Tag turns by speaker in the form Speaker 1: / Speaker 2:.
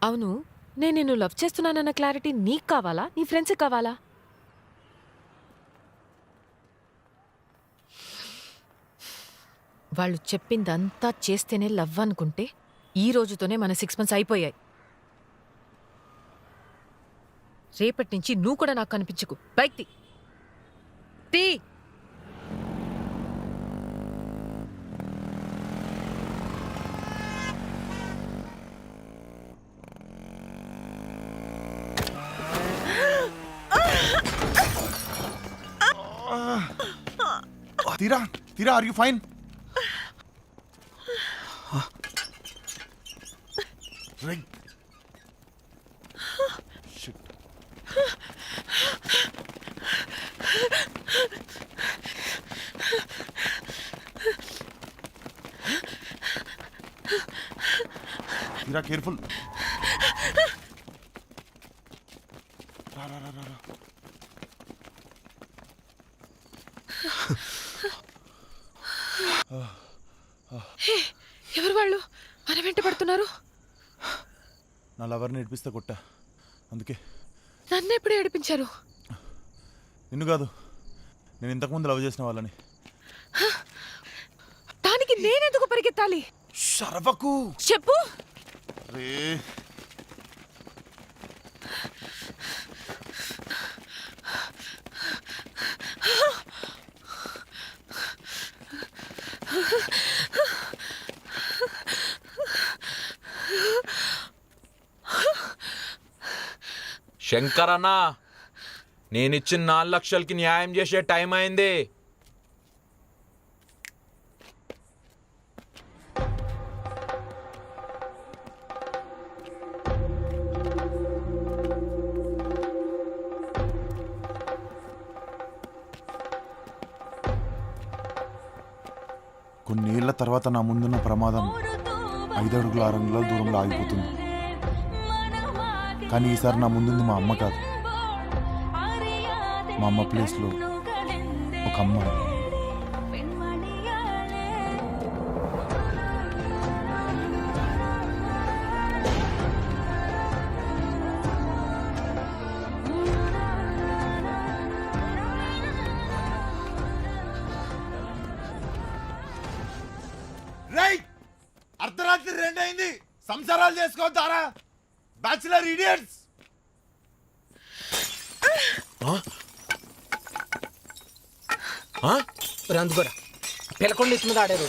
Speaker 1: అవును, నేను నిన్ను లవ్ చేస్తున్నానన్న క్లారిటీ నీకు కావాలా, నీ ఫ్రెండ్స్కి కావాలా? వాళ్ళు చెప్పిందంతా చేస్తేనే లవ్ అనుకుంటే ఈ రోజుతోనే మన 6 months అయిపోయాయి. రేపటి నుంచి నువ్వు కూడా నాకు కనిపించకు. బైక్ తీ.
Speaker 2: తీరా తీరా, ఆర్ యు ఫైన్? తీరా, కేర్ఫుల్. రా రా రా రా.
Speaker 1: ఎవరు వాళ్ళు మన వెంట పడుతున్నారు?
Speaker 2: నా లవర్ని ఏడిపిస్తే కొట్టా, అందుకే.
Speaker 1: నన్ను ఎప్పుడు ఏడిపించారు?
Speaker 2: నిన్ను కాదు, నేను ఇంతకుముందు లవ్ చేసిన వాళ్ళని.
Speaker 1: దానికి నేనెందుకు పరిగెత్తాలి?
Speaker 2: శరవకు.
Speaker 1: చెప్పు.
Speaker 2: రే
Speaker 3: శంకరన్న, నేనిచ్చిన 4 లక్షలకి న్యాయం చేసే టైం అయింది.
Speaker 2: కొన్నేళ్ల తర్వాత నా ముందున్న ప్రమాదం 5 అడుగుల 6 అంగుళాల దూరంలో ఆగిపోతుంది. కానీ ఈసారి నా ముందుంది మా అమ్మ కాదు, మా అమ్మ ప్లేస్లో ఒక అమ్మాయి. అర్ధరాత్రి 2 అయింది, సంసారాలు చేసుకోవద్దారా బ్యాచులర్ ఇడియట్స్?
Speaker 4: అందుకోరా పిలకొండ ఎత్తు మీద ఆడారు.